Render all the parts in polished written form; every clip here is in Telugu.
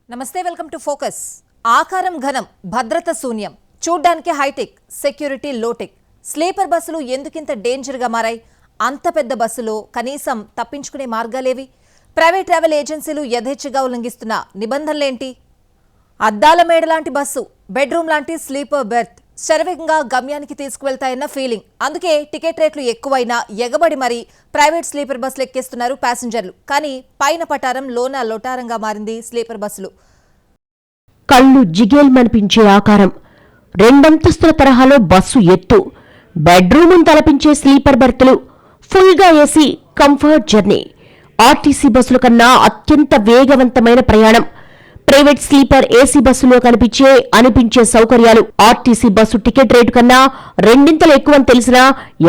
నమస్తే, వెల్కమ్ టు ఫోకస్. ఆకారం ఘనం, భద్రత శూన్యం, చూడ్డానికి హైటెక్, సెక్యూరిటీ లోటెక్. స్లీపర్ బస్సులు ఎందుకింత డేంజర్గా మారాయి? అంత పెద్ద బస్సులో కనీసం తప్పించుకునే మార్గాలేవి? ప్రైవేట్ ట్రావెల్ ఏజెన్సీలు యథేచ్ఛగా ఉల్లంఘిస్తున్న నిబంధనలేంటి? అద్దాల మేడ లాంటి బస్సు, బెడ్రూమ్ లాంటి స్లీపర్ బెర్త్ శరవేగంగా గమ్యానికి తీసుకువెళ్తాయన్న ఫీలింగ్. అందుకే టికెట్ రేట్లు ఎక్కువైనా ఎగబడి మరీ ప్రైవేట్ స్లీపర్ బస్సులు ఎక్కేస్తున్నారు ప్యాసింజర్లు. కానీ పైన పటారం, లోన లోటారంగా మారింది స్లీపర్ బస్సులు. కళ్ళు జిగేల్మనిపించే ఆకారం, రెండంతస్తుల తరహాలో బస్సు ఎత్తు, బెడ్రూమ్ తలపించే స్లీపర్ బెర్తులు, ఫుల్గా ఏసీ కంఫర్ట్ జర్నీ. ఆర్టీసీ బస్సుల కన్నా అత్యంత వేగవంతమైన ప్రయాణం. ప్రైవేట్ స్లీపర్ ఏసీ బస్సులో అనిపించే సౌకర్యాలు ఆర్టీసీ బస్సు టికెట్ రేటు కన్నా రెండింతలు ఎక్కువని తెలిసినా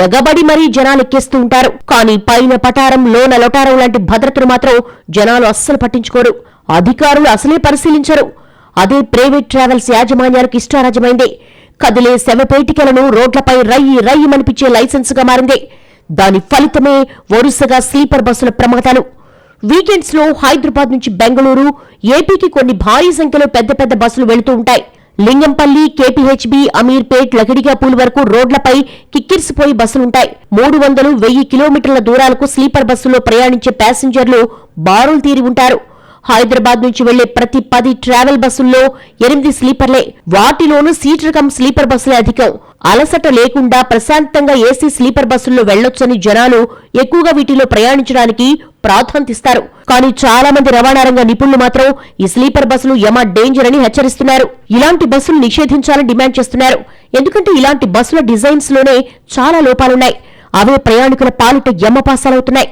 ఎగబడి మరీ జనాలు ఎక్కేస్తూ ఉంటారు. కానీ పైన పటారం, లోన లొటారం లాంటి భద్రతను మాత్రం జనాలు అస్సలు పట్టించుకోరు. అధికారులు అసలే పరిశీలించరు. అదే ప్రైవేట్ ట్రావెల్స్ యాజమాన్యాలకు ఇష్టారాజమైంది. కదిలే శవపేటికలను రోడ్లపై రయ్యి మనిపించే లైసెన్సుగా మారింది. దాని ఫలితమే వరుసగా స్లీపర్ బస్సుల ప్రమాదాలు. వీకెండ్స్ లో హైదరాబాద్ నుంచి బెంగళూరు, ఏపీకి కొన్ని భారీ సంఖ్యలో పెద్ద బస్సులు వెళుతూ ఉంటాయి. లింగంపల్లి, కేపీహెచ్బీ, అమీర్పేట్, లగడిగాపూల్ వరకు రోడ్లపై కిక్కిరిసిపోయి బస్సులుంటాయి. 300-1000 కిలోమీటర్ల దూరాలకు స్లీపర్ బస్సులో ప్రయాణించే ప్యాసింజర్లు బారులు తీరి ఉంటారు. హైదరాబాద్ నుంచి వెళ్లే ప్రతి 10 ట్రావెల్ బస్సుల్లో 8 స్లీపర్లే. వాటిలోనూ సీటర్ కమ్ స్లీపర్ బస్సులే అధికం. అలసట లేకుండా ప్రశాంతంగా ఏసీ స్లీపర్ బస్సుల్లో వెళ్లొచ్చని జనాలు ఎక్కువగా వీటిలో ప్రయాణించడానికి ప్రాధాన్యతిస్తారు. కానీ చాలా మంది రవాణా రంగ నిపుణులు మాత్రం ఈ స్లీపర్ బస్సులు యమ డేంజర్ అని హెచ్చరిస్తున్నారు. ఇలాంటి బస్సులు నిషేధించాలని డిమాండ్ చేస్తున్నారు. ఎందుకంటే ఇలాంటి బస్సుల డిజైన్స్ లోనే చాలా లోపాలున్నాయి. అవే ప్రయాణికుల పాలిట యమపాసాలవుతున్నాయి.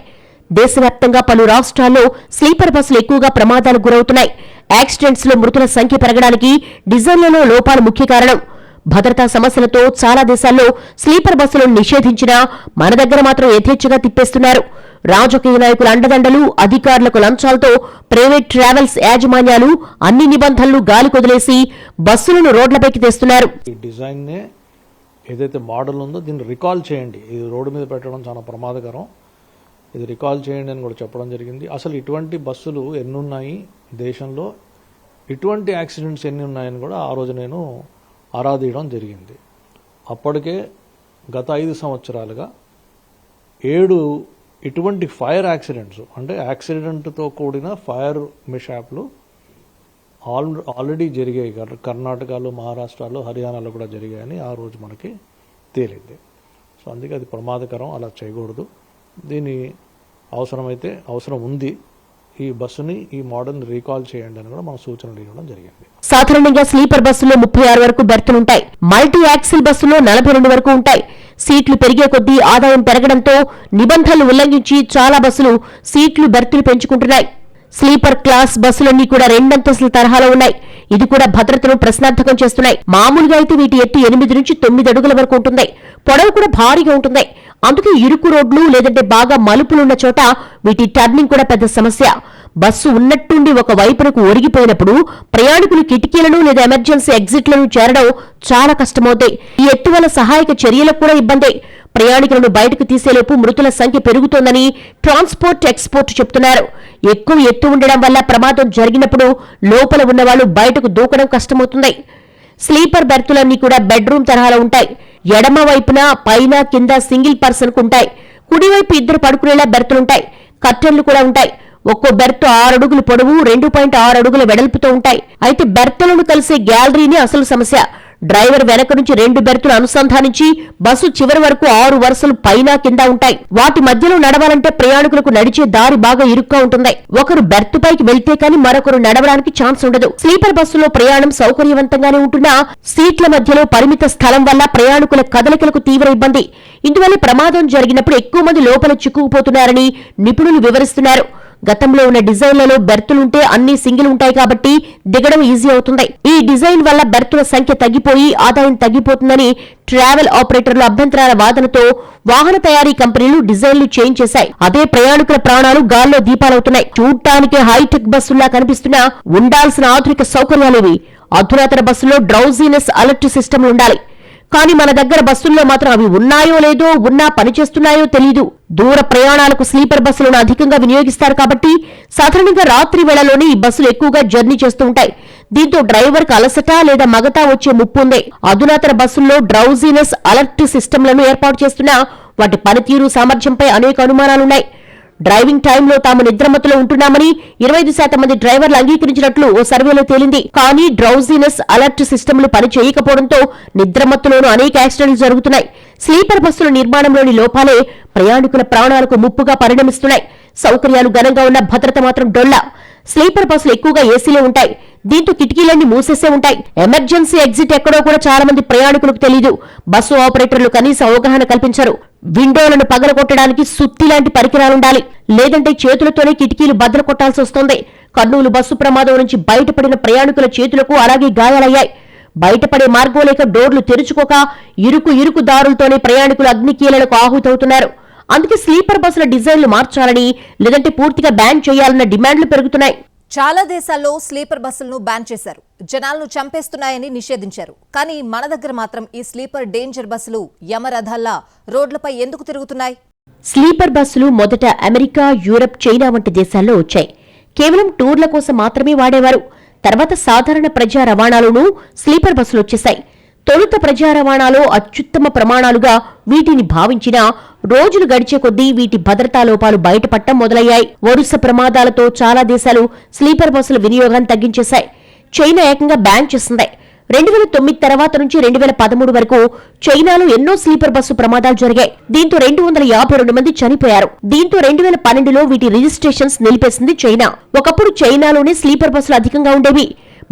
దేశవ్యాప్తంగా పలు రాష్ట్రాల్లో స్లీపర్ బస్సులు ఎక్కువగా ప్రమాదాలకు గురవుతున్నాయి. యాక్సిడెంట్స్ లో మృతుల సంఖ్య పెరగడానికి డిజైన్లలో లోపాలు ముఖ్య కారణం. భద్రతా సమస్యలతో చాలా దేశాల్లో స్లీపర్ బస్సులను నిషేధించినా మన దగ్గర మాత్రం యథేచ్ఛగా తిప్పేస్తున్నారు. రాజకీయ నాయకుల అండదండలు, అధికారులకు లంచాలతో ప్రైవేట్ ట్రావెల్స్ యాజమాన్యాలు అన్ని నిబంధనలు గాలి కొదిలేసి బస్సులను రోడ్లపైకి తెస్తున్నారు. ఏదైతే మోడల్ ఉందో దీన్ని రికాల్ చేయండి. ఇది రోడ్డు మీద పెట్టడం చాలా ప్రమాదకరం. ఇది రికాల్ చేయండి అని కూడా చెప్పడం జరిగింది. అసలు ఇటువంటి బస్సులు ఎన్ని ఉన్నాయి దేశంలో, ఇటువంటి యాక్సిడెంట్స్ ఎన్ని ఉన్నాయని కూడా ఆ రోజు నేను ఆరాధీయడం జరిగింది. అప్పటికే గత 5 సంవత్సరాలుగా 7 ఇటువంటి ఫైర్ యాక్సిడెంట్స్, అంటే యాక్సిడెంట్తో కూడిన ఫైర్ మిషాప్లు ఆల్రెడీ జరిగాయి. కర్ణాటకలో, మహారాష్ట్రలో, హర్యానాలో కూడా జరిగాయని ఆ రోజు మనకి తేలింది. సో అందుకే అది ప్రమాదకరం, అలా చేయకూడదు. దీని అవసరం ఉంది. ఈ బస్సుని, ఈ మోడల్ని రీకాల్ చేయండి అని కూడా మనం సూచనలు ఇవ్వడం జరిగింది. సాధారణంగా స్లీపర్ బస్సులో 36 వరకు బెర్తులుంటాయి. మల్టీ యాక్సిల్ బస్సులో 42 వరకు ఉంటాయి. సీట్లు పెరిగే కొద్దీ ఆదాయం పెరగడంతో నిబంధనలు ఉల్లంఘించి చాలా బస్సులు సీట్లు, బెర్తులు పెంచుకుంటున్నాయి. స్లీపర్ క్లాస్ బస్సులన్నీ కూడా 2 అంతస్తుల తరహాలో ఉన్నాయి. ఇది కూడా భద్రతను ప్రశ్నార్థకం చేస్తున్నాయి. మామూలుగా అయితే వీటి ఎత్తు 8 నుంచి 9 అడుగుల వరకు ఉంటుంది. పొడవు కూడా భారీగా ఉంటుంది. అందుకే ఇరుకు రోడ్లు లేదంటే బాగా మలుపులున్న చోట వీటి టర్నింగ్ కూడా పెద్ద సమస్య. బస్సు ఉన్నట్టుండి ఒక వైపునకు ఒరిగిపోయినప్పుడు ప్రయాణికులు కిటికీలను లేదా ఎమర్జెన్సీ ఎగ్జిట్లను చేరడం చాలా కష్టమవుతాయి. ఈ ఎత్తు వల్ల సహాయక చర్యలకు కూడా ఇబ్బంది. ప్రయాణికులను బయటకు తీసేలోపు మృతుల సంఖ్య పెరుగుతోందని ట్రాన్స్పోర్ట్ ఎక్స్పోర్ట్ చెప్తున్నారు. ఎక్కువ ఎత్తు ఉండడం వల్ల ప్రమాదం జరిగినప్పుడు లోపల ఉన్నవాళ్లు బయటకు దూకడం కష్టమవుతుంది. స్లీపర్ బెర్తులన్నీ కూడా బెడ్రూమ్ తరహాలో ఉంటాయి. ఎడమ వైపున పైన కింద సింగిల్ పర్సన్ కు ఉంటాయి. కుడివైపు 2 పడుకునేలా బెర్తులుంటాయి. కర్టన్లు కూడా ఉంటాయి. ఒక్కో బెర్త్ 6 అడుగుల పొడవు, 2.6 అడుగుల వెడల్పుతో ఉంటాయి. అయితే బెర్తులను కలిసే గ్యాలరీని అసలు సమస్య. డ్రైవర్ వెనక నుంచి 2 బెర్తులు అనుసంధానించి బస్సు చివరి వరకు 6 వరుసలు పైన కింద ఉంటాయి. వాటి మధ్యలో నడవాలంటే ప్రయాణికులకు నడిచే దారి బాగా ఇరుగ్గా ఉంటుంది. ఒకరు బెర్త్ పైకి వెళ్తే కానీ మరొకరు నడవడానికి ఛాన్స్ ఉండదు. స్లీపర్ బస్సులో ప్రయాణం సౌకర్యవంతంగానే ఉంటున్నా సీట్ల మధ్యలో పరిమిత స్థలం వల్ల ప్రయాణికుల కదలికలకు తీవ్ర ఇబ్బంది. ఇందువల్ల ప్రమాదం జరిగినప్పుడు ఎక్కువ మంది లోపల చిక్కుకుపోతున్నారని నిపుణులు వివరిస్తున్నారు. గతంలో ఉన్న డిజైన్లలో బెర్తులుంటే అన్ని సింగిల్ ఉంటాయి కాబట్టి దిగడం ఈజీ అవుతుంది. ఈ డిజైన్ వల్ల బెర్తుల సంఖ్య తగ్గిపోయి ఆదాయం తగ్గిపోతుందని ట్రావెల్ ఆపరేటర్ల అభ్యంతరాల వాదనతో వాహన తయారీ కంపెనీలు డిజైన్లు చేంజ్ చేశాయి. అదే ప్రయాణికుల ప్రాణాలు గాల్లో దీపాలవుతున్నాయి. చూడటానికి హైటెక్ బస్సుల్లా కనిపిస్తున్నా ఉండాల్సిన ఆధునిక సౌకర్యాలేవి. అధునాతన బస్సులో డ్రౌజీనెస్ అలర్ట్ సిస్టమ్లు ఉండాలి. కానీ మన దగ్గర బస్సుల్లో మాత్రం అవి ఉన్నాయో లేదో, ఉన్నా పనిచేస్తున్నాయో తెలీదు. దూర ప్రయాణాలకు స్లీపర్ బస్సులను అధికంగా వినియోగిస్తారు కాబట్టి సాధారణంగా రాత్రి వేళలోనే ఈ బస్సులు ఎక్కువగా జర్నీ చేస్తూ ఉంటాయి. దీంతో డ్రైవర్కు అలసట లేదా మగత వచ్చే ముప్పు ఉంది. అధునాతన బస్సుల్లో డ్రౌజీనెస్ అలర్ట్ సిస్టమ్లను ఏర్పాటు చేస్తున్నా వాటి పనితీరు సామర్థ్యంపై అనేక అనుమానాలున్నాయి. డ్రైవింగ్ టైంలో తాము నిద్రమత్తులో ఉంటున్నామని 25% మంది డ్రైవర్లు అంగీకరించినట్లు ఓ సర్వేలో తేలింది. కానీ డ్రౌజీనెస్ అలర్ట్ సిస్టమ్లు పని చేయకపోవడంతో నిద్రమత్తులోనూ అనేక యాక్సిడెంట్లు జరుగుతున్నాయి. స్లీపర్ బస్సుల నిర్మాణంలోని లోపాలే ప్రయాణికుల ప్రాణాలకు ముప్పుగా పరిణమిస్తున్నాయి. సౌకర్యాలు ఘనంగా ఉన్న భద్రత మాత్రం డొల్లా. స్లీపర్ బస్సులు ఎక్కువగా ఏసీలో ఉంటాయి. దీంతో కిటికీలన్నీ మూసేసే ఉంటాయి. ఎమర్జెన్సీ ఎగ్జిట్ ఎక్కడో కూడా చాలా మంది ప్రయాణికులకు తెలియదు. బస్సు ఆపరేటర్లు కనీస అవగాహన కల్పించరు. విండోలను పగలగొట్టడానికి సుత్తి లాంటి పరికరాలుండాలి, లేదంటే చేతులతోనే కిటికీలు బద్దలు కొట్టాల్సి వస్తోంది. కర్నూలు బస్సు ప్రమాదం నుంచి బయటపడిన ప్రయాణికుల చేతులకు అలాగే గాయాలయ్యాయి. బయటపడే మార్గం లేక డోర్లు తెరుచుకోక ఇరుకు దారులతోనే ప్రయాణికులు అగ్నికీలలకు ఆహుతవుతున్నారు. అందుకే స్లీపర్ బస్సుల డిజైన్లు మార్చాలని, లేదంటే పూర్తిగా బ్యాన్ చేయాలన్న డిమాండ్లు పెరుగుతున్నాయి. చాలా దేశాల్లో స్లీపర్ బస్సులను బ్యాన్ చేశారు. జనాలను చంపేస్తున్నాయని నిషేధించారు. కానీ మన దగ్గర మాత్రం ఈ స్లీపర్ డేంజర్ బస్సులు యమరథాల్లా రోడ్లపై ఎందుకు తిరుగుతున్నాయి? స్లీపర్ బస్సులు మొదట అమెరికా, యూరప్, చైనా వంటి దేశాల్లో వచ్చాయి. కేవలం టూర్ల కోసం మాత్రమే వాడేవారు. తర్వాత సాధారణ ప్రజా రవాణాలోనూ స్లీపర్ బస్సులు వచ్చేశాయి. తొలుత ప్రజా రవాణాలో అత్యుత్తమ ప్రమాణాలుగా వీటిని భావించినా రోజులు గడిచే కొద్దీ వీటి భద్రతా లోపాలు బయటపడటం మొదలయ్యాయి. వరుస ప్రమాదాలతో చాలా దేశాలు స్లీపర్ బస్సుల వినియోగాన్ని తగ్గించేశాయి. చైనా ఏకంగా బ్యాన్ చేసింది. 2009 తర్వాత నుంచి 2013 వరకు చైనాలో ఎన్నో స్లీపర్ బస్సు ప్రమాదాలు జరిగాయి. దీంతో 252 మంది చనిపోయారు. దీంతో 2012లో వీటి రిజిస్ట్రేషన్స్ నిలిపేసింది చైనా. ఒకప్పుడు చైనాలోనే స్లీపర్ బస్సులు అధికంగా ఉండేవి.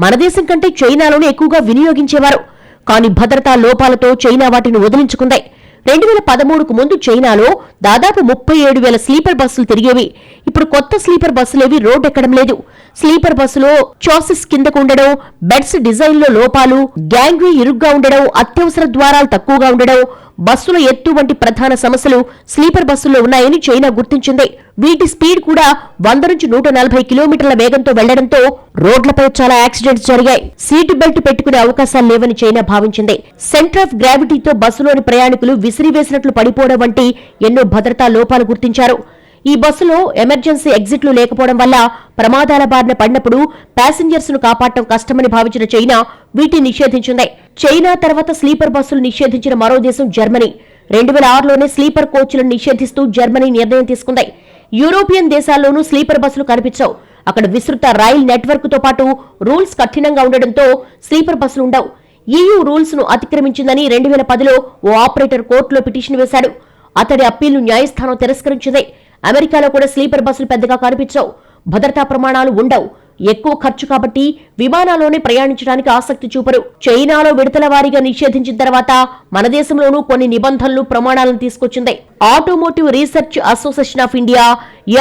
మన దేశం కంటే చైనాలోనే ఎక్కువగా వినియోగించేవారు. కానీ భద్రతా లోపాలతో చైనా వాటిని వదిలించుకుంది. 2013కు ముందు చైనాలో దాదాపు 37,000 స్లీపర్ బస్సులు తిరిగేవి. ఇప్పుడు కొత్త స్లీపర్ బస్సులేవి రోడ్ ఎక్కడం లేదు. స్లీపర్ బస్సులో చాసిస్ కిందకు ఉండడం, బెడ్స్ డిజైన్లో లోపాలు, గ్యాంగ్వే ఇరుగ్గా ఉండడం, అత్యవసర ద్వారాలు తక్కువగా ఉండడం, బస్సుల ఎత్తు వంటి ప్రధాన సమస్యలు స్లీపర్ బస్సుల్లో ఉన్నాయని చైనా గుర్తించింది. వీటి స్పీడ్ కూడా 100 నుంచి 140 కిలోమీటర్ల వేగంతో వెళ్లడంతో రోడ్లపై చాలా యాక్సిడెంట్స్ జరిగాయి. సీటు బెల్ట్ పెట్టుకునే అవకాశాలు లేవని చైనా భావించింది. సెంటర్ ఆఫ్ గ్రావిటీతో బస్సులోని ప్రయాణికులు విసిరివేసినట్లు పడిపోవడం వంటి ఎన్నో భద్రతా లోపాలు గుర్తించారు. ఈ బస్సులో ఎమర్జెన్సీ ఎగ్జిట్లు లేకపోవడం వల్ల ప్రమాదాల బారిన పడినప్పుడు ప్యాసింజర్స్ ను కాపాడటం కష్టమని భావించిన చైనా వీటిని నిషేధించింది. చైనా తర్వాత స్లీపర్ బస్సులు నిషేధించిన మరో దేశం జర్మనీ. 2006లోనే స్లీపర్ కోచ్లను నిషేధిస్తూ జర్మనీ నిర్ణయం తీసుకుంది. యూరోపియన్ దేశాల్లోనూ స్లీపర్ బస్సులు కనిపించవు. అక్కడ విస్తృత రైల్ నెట్వర్క్ తో పాటు రూల్స్ కఠినంగా ఉండడంతో స్లీపర్ బస్సులు ఉండవు. EU రూల్స్ ను అతిక్రమించిందని 2010లో ఓ ఆపరేటర్ కోర్టులో పిటిషన్ వేశాడు. అతడి అప్పీల్ను న్యాయస్థానం తిరస్కరించింది. అమెరికాలో కూడా స్లీపర్ బస్సులు పెద్దగా కనిపించవు. భద్రతా ప్రమాణాలు ఉండవు. ఎక్కువ ఖర్చు కాబట్టి విమానాల్లోనే ప్రయాణించడానికి ఆసక్తి చూపరు. చైనాలో విడతల వారీగా నిషేధించిన తర్వాత మన దేశంలోనూ కొన్ని నిబంధనలు, ప్రమాణాలను తీసుకొచ్చింది. Automotive research association of India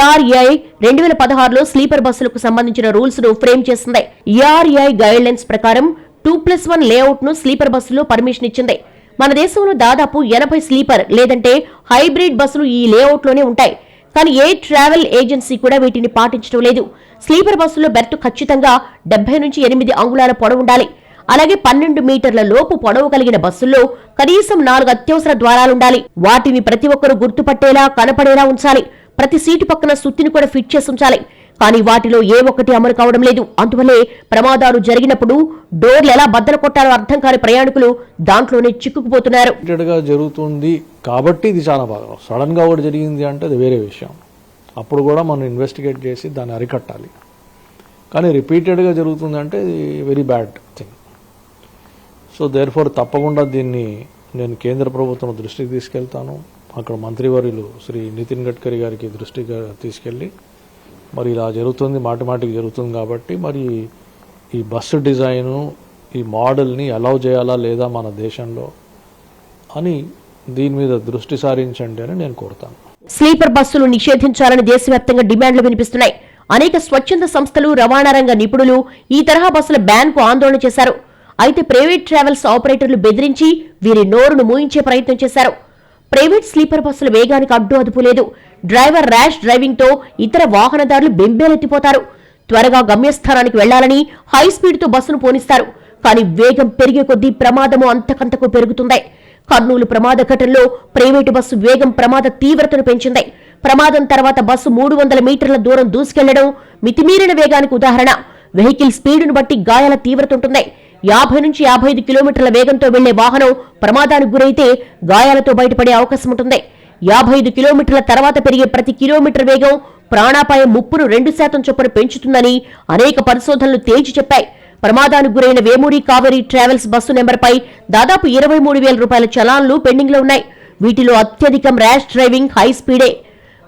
ARAI 2016లో స్లీపర్ బస్సులకు సంబంధించిన రూల్స్ ను ఫ్రేమ్ చేసింది. ARAI గైడ్ లైన్స్ ప్రకారం 2+1 లేఅవుట్ ను స్లీపర్ బస్సులో పర్మిషన్ ఇచ్చింది. మన దేశంలో దాదాపు 80 స్లీపర్ లేదంటే హైబ్రిడ్ బస్సులు ఈ లేఅవుట్ లోనే ఉంటాయి. కానీ ఏ ట్రావెల్ ఏజెన్సీ కూడా వీటిని పాటించడం లేదు. స్లీపర్ బస్సులో బెర్త్ ఖచ్చితంగా 70 నుంచి 8 అంగుళాల పొడవు ఉండాలి. అలాగే 12 మీటర్ల లోపు పొడవు కలిగిన బస్సుల్లో కనీసం 4 అత్యవసర ద్వారాలుండాలి. వాటిని ప్రతి ఒక్కరూ గుర్తుపట్టేలా, కనపడేలా ఉంచాలి. ప్రతి సీటు పక్కన సుత్తిని కూడా ఫిట్ చేసి ఉంచాలి. కానీ వాటిలో ఏ ఒక్కటి అమలు కావడం లేదు. అందువల్లే ప్రమాదాలు జరిగినప్పుడు డోర్లు ఎలా బద్దలు కొట్టాలో అర్థం కాని ప్రయాణికులు దాంట్లోనే చిక్కుకుపోతున్నారు. జరుగుతుంది కాబట్టి ఇది చాలా బాగా, సడన్ గా ఒకటి జరిగింది అంటే అది వేరే విషయం. అప్పుడు కూడా మనం ఇన్వెస్టిగేట్ చేసి దాన్ని అరికట్టాలి. కానీ రిపీటెడ్గా జరుగుతుంది అంటే ఇది very bad thing. So therefore తప్పకుండా దీన్ని నేను కేంద్ర ప్రభుత్వం దృష్టికి తీసుకెళ్తాను. అక్కడ మంత్రివర్యులు శ్రీ నితిన్ గడ్కరీ గారికి దృష్టిగా తీసుకెళ్ళి మరి ఇలా జరుగుతుంది, మాటిమాటికి జరుగుతుంది కాబట్టి మరి ఈ బస్సు డిజైను, ఈ మోడల్ని అలౌ చేయాలా లేదా మన దేశంలో అని దీని మీద దృష్టి సారించండి అని నేను కోరుతాను. స్లీపర్ బస్సులు నిషేధించాలని దేశవ్యాప్తంగా డిమాండ్లు వినిపిస్తున్నాయి. అనేక స్వచ్ఛంద సంస్థలు, రవాణా రంగ నిపుణులు ఈ తరహా బస్సుల బ్యాన్ కు ఆందోళన చేశారు. అయితే ప్రైవేట్ ట్రావెల్స్ ఆపరేటర్లు బెదిరించి వీరి నోరును మూయించే ప్రయత్నం చేశారు. ప్రైవేట్ స్లీపర్ బస్సుల వేగానికి అడ్డు అదుపు లేదు. డ్రైవర్ ర్యాష్ డ్రైవింగ్ తో ఇతర వాహనదారులు బెంబేలెత్తిపోతారు. త్వరగా గమ్యస్థానానికి వెళ్లాలని హై స్పీడ్ తో బస్సును పోనిస్తారు. కానీ వేగం పెరిగే కొద్దీ ప్రమాదము అంతకంతకు పెరుగుతుంది. కర్నూలు ప్రమాద ఘటనలో ప్రైవేటు బస్సు వేగం ప్రమాద తీవ్రతను పెంచింది. ప్రమాదం తర్వాత బస్సు 300 మీటర్ల దూరం దూసుకెళ్లడం మితిమీరిన వేగానికి ఉదాహరణ. వెహికల్ స్పీడును బట్టి గాయాల తీవ్రత ఉంటుంది. 50 నుంచి 55 కిలోమీటర్ల వేగంతో వెళ్లే వాహనం ప్రమాదానికి గురైతే గాయాలతో బయటపడే అవకాశం ఉంటుంది. 55 కిలోమీటర్ల తర్వాత పెరిగే ప్రతి కిలోమీటర్ వేగం ప్రాణాపాయ ముప్పును 2% చొప్పున పెంచుతుందని అనేక పరిశోధనలు తేల్చి చెప్పాయి. ప్రమాదానికి గురైన వేమూరి కావేరీ ట్రావెల్స్ బస్సు నెంబర్పై దాదాపు 23,000 రూపాయల చలాన్లు పెండింగ్ లో ఉన్నాయి. వీటిలో అత్యధికం ర్యాష్ డ్రైవింగ్, హై స్పీడే.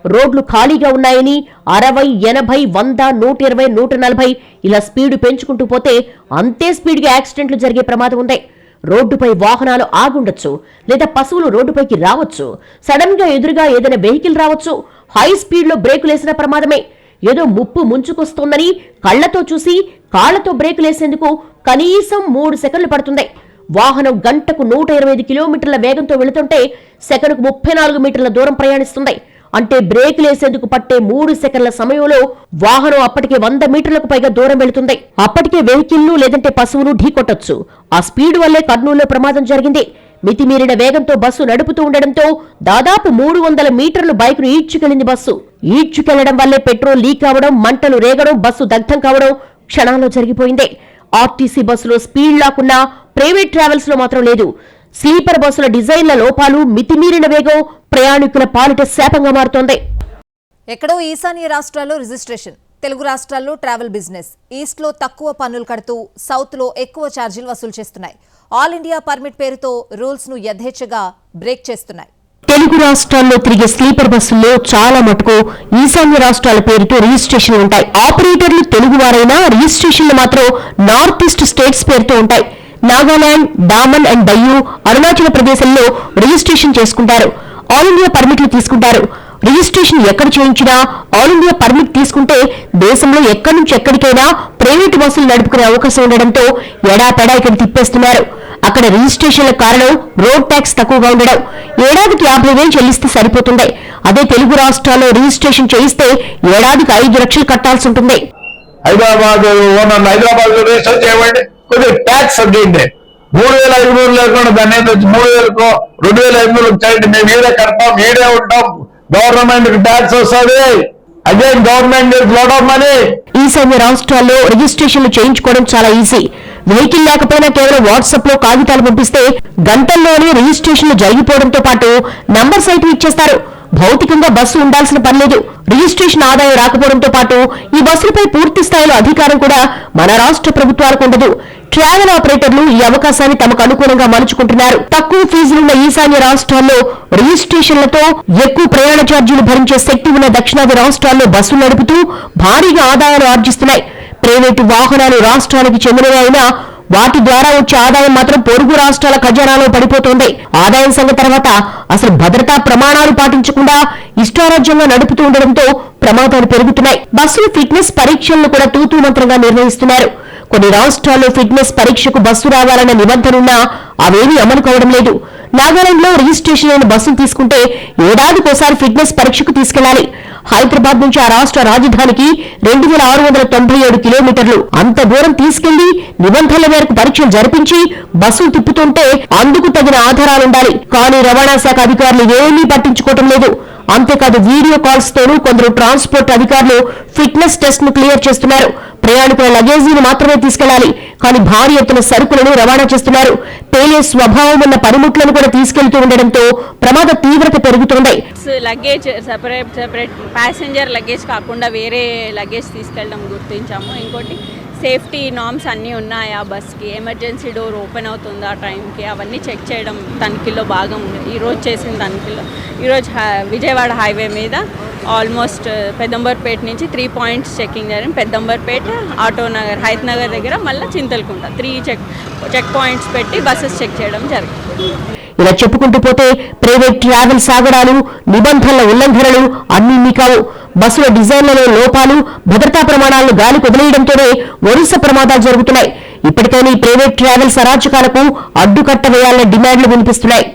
రోడ్లు ఖాళీగా ఉన్నాయని 60, 80, 100, 120, 140 ఇలా స్పీడ్ పెంచుకుంటూ పోతే అంతే స్పీడ్గా యాక్సిడెంట్లు జరిగే ప్రమాదం ఉంది. రోడ్డుపై వాహనాలు ఆగుండొచ్చు, లేదా పశువులు రోడ్డుపైకి రావచ్చు, సడన్ గా ఎదురుగా ఏదైనా వెహికల్ రావచ్చు. హై స్పీడ్ లో బ్రేకులేసిన ప్రమాదమే. ఏదో ముప్పు ముంచుకొస్తోందని కళ్లతో చూసి కాళ్లతో బ్రేకులేసేందుకు కనీసం 3 సెకండ్లు పడుతుంది. వాహనం గంటకు 125 కిలోమీటర్ల వేగంతో వెళుతుంటే సెకనుకు 34 మీటర్ల దూరం ప్రయాణిస్తుంది. అంటే బ్రేకులేసేందుకు పట్టే 3 సెకండ్ల సమయంలో వాహనం అప్పటికే 100 మీటర్లకు పైగా దూరం వెళుతుంది. అప్పటికే వెహికల్ను లేదంటే పశువును ఢీకొట్టొచ్చు. ఆ స్పీడ్ వల్లే కర్నూలులో ప్రమాదం జరిగింది. మితిమీరిన వేగంతో బస్సు నడుపుతూ ఉండడంతో దాదాపు 300 మీటర్లు బైక్ను ఈడ్చుకెళ్లింది బస్సు. ఈడ్చుకెళ్లడం వల్లే పెట్రోల్ లీక్ అవడం, మంటలు రేగడం, బస్సు దగ్ధం కావడం క్షణాల్లో జరిగిపోయింది. ఆర్టీసీ బస్సులో స్పీడ్ లాక్కున్నా ప్రైవేట్ ట్రావెల్స్ లో మాత్రం లేదు. స్లీపర్ బస్సుల డిజైన్ల లోపాలు, మితిమీరిన వేగం ప్రయాణికుల పాలిట శాపంగా మారుతోంది. ఎక్కడో ఈశాన్య రాష్ట్రాల్లో రిజిస్ట్రేషన్, తెలుగు రాష్ట్రాల్లో ట్రావెల్ బిజినెస్. ఈస్ట్ లో తక్కువ పన్నులు కడుతూ సౌత్ లో ఎక్కువ ఛార్జీలు వసూలు చేస్తున్నాయి. ఆల్ ఇండియా పర్మిట్ పేరుతో రూల్స్ ను యథేచ్ఛగా బ్రేక్ చేస్తున్నాయి. తెలుగు రాష్ట్రాల్లో తిరిగే స్లీపర్ బస్సుల్లో చాలా మటుకు ఈశాన్య రాష్ట్రాల పేరుతో రిజిస్ట్రేషన్లు ఉంటాయి. ఆపరేటర్లు తెలుగువారైనా రిజిస్ట్రేషన్లు మాత్రం నార్త్ ఈస్ట్ స్టేట్స్ పేరుతో ఉంటాయి. నాగాలాండ్, డామన్ అండ్ డయ్యూ, అరుణాచల్ ప్రదేశ్లో రిజిస్ట్రేషన్ చేసుకుంటారు. ఆల్ ఇండియా పర్మిట్లు తీసుకుంటారు. రిజిస్ట్రేషన్ ఎక్కడ చేయించినా ఆల్ ఇండియా పర్మిట్ తీసుకుంటే దేశంలో ఎక్కడి నుంచి ఎక్కడికైనా ప్రైవేటు బస్సులు నడుపుకునే అవకాశం ఉండడంతో ఎడాపెడా ఇక్కడ తిప్పేస్తున్నారు. అక్కడ రిజిస్ట్రేషన్ల కారణం రోడ్ ట్యాక్స్ తక్కువగా ఉండడం. ఏడాదికి 50,000 చెల్లిస్తే సరిపోతుంది. అదే తెలుగు రాష్ట్రాల్లో రిజిస్ట్రేషన్ చేయిస్తే ఏడాదికి 5 లక్షలు కట్టాల్సి ఉంటుంది. హైదరాబాద్ రిజిస్టర్ చేయమండి, కొద్దిగా ట్యాక్స్ తగ్గింది. 3,500 లేకుండా దాన్ని 3,000 2,500 చేయండి. మేము ఈడే కడతాం, ఈడే ఉంటాం, గవర్నమెంట్ ట్యాక్స్ వస్తుంది. Again government lot of money. ఈశాన్య రాష్ట్రాల్లో రిజిస్ట్రేషన్లు చేయించుకోవడం చాలా ఈజీ. వెహికల్ లేకపోయినా కేవలం వాట్సాప్ లో కాగితాలు పంపిస్తే గంటల్లోనే రిజిస్ట్రేషన్లు జరిగిపోవడంతో పాటు నంబర్ సైతం ఇచ్చేస్తారు. భౌతికంగా బస్సు ఉండాల్సిన పనిలేదు. రిజిస్ట్రేషన్ ఆదాయం రాకపోవడంతో పాటు ఈ బస్సులపై పూర్తి స్థాయిలో అధికారం కూడా మన రాష్ట్ర ప్రభుత్వాలకు ఉండదు. ట్రావెల్ ఆపరేటర్లు ఈ అవకాశాన్ని తమకు అనుకూలంగా మలుచుకుంటున్నారు. తక్కువ ఫీజులున్న ఈశాన్య రాష్ట్రాల్లో రిజిస్ట్రేషన్లతో ఎక్కువ ప్రయాణ ఛార్జీలు భరించే శక్తి ఉన్న దక్షిణాది రాష్ట్రాల్లో బస్సులు నడుపుతూ భారీగా ఆదాయాలు ఆర్జిస్తున్నాయి. ప్రైవేటు వాహనాలు రాష్ట్రానికి చెందినవి అయినా వాటి ద్వారా వచ్చే ఆదాయం మాత్రం పొరుగు రాష్ట్రాల ఖజానాలో పడిపోతోంది. ఆదాయం సంగతి తర్వాత అసలు భద్రతా ప్రమాణాలు పాటించకుండా ఇష్టారాజ్యంగా నడుపుతూ ఉండడంతో ప్రమాదాలు పెరుగుతున్నాయి. బస్సుల ఫిట్నెస్ పరీక్షలను కూడా తూతూ మంత్రంగా నిర్వహిస్తున్నారు. కొన్ని రాష్ట్రాల్లో ఫిట్నెస్ పరీక్షకు బస్సు రావాలన్న నిబంధనున్నా అవేమీ అమలు కావడం లేదు. నాగాలాండ్ లో రిజిస్ట్రేషన్ అయిన బస్సును తీసుకుంటే ఏడాదికోసారి ఫిట్నెస్ పరీక్షకు తీసుకెళ్లాలి. హైదరాబాద్ నుంచి ఆ రాష్ట్ర రాజధానికి 2,697 కిలోమీటర్లు. అంత దూరం తీసుకెళ్లి నిబంధనల మేరకు పరీక్షలు జరిపించి బస్సులు తిప్పుతుంటే అందుకు తగిన ఆధారాలుండాలి. కానీ రవాణా శాఖ అధికారులు ఏమీ పట్టించుకోవటం లేదు. అంతేకాదు వీడియో కాల్స్ తోనూ కొందరు ట్రాన్స్పోర్ట్ అధికారులు ఫిట్నెస్ టెస్ట్ ను క్లియర్ చేస్తున్నారు. ప్రయాణికుల లగేజీని మాత్రమే తీసుకెళ్లాలి, కానీ భారీ ఎత్తున సరుకులను రవాణా చేస్తున్నారు. పేలే స్వభావం ఉన్న పనిముట్లను కూడా తీసుకెళ్తూ ఉండడంతో ప్రమాద తీవ్రత పెరుగుతోంది. లగేజ్ సెపరేట్ ప్యాసింజర్ లగేజ్ కాకుండా వేరే లగేజ్ తీసుకెళ్ళడం గుర్తించాము. ఇంకోటి సేఫ్టీ నార్మ్స్ అన్నీ ఉన్నాయా బస్కి, ఎమర్జెన్సీ డోర్ ఓపెన్ అవుతుందా టైంకి, అవన్నీ చెక్ చేయడం తనిఖీలో భాగం ఉంది. ఈరోజు చేసిన తనిఖీలో ఈరోజు విజయవాడ హైవే మీద ఆల్మోస్ట్ పెద్దంబర్పేట నుంచి 3 పాయింట్స్ చెకింగ్ జరిగింది. పెద్దంబర్పేట, ఆటోనగర్, హైత్ నగర్ దగ్గర, మళ్ళీ చింతలకుంట 3 చెక్ పాయింట్స్ పెట్టి బస్సెస్ చెక్ చేయడం జరిగింది. ఇలా చెప్పుకుంటూ పోతే ప్రైవేట్ ట్రావెల్ సాగడాలు, నిబంధనల ఉల్లంఘనలు అన్ని కావు. బస్సుల డిజైన్లలో లోపాలు, భద్రతా ప్రమాణాలను గాలి కుదిలేయడంతోనే వరుస ప్రమాదాలు జరుగుతున్నాయి. ఇప్పటికైనా ఈ ప్రైవేట్ ట్రావెల్స్ అరాచకాలకు అడ్డుకట్ట వేయాలన్న డిమాండ్లు వినిపిస్తున్నాయి.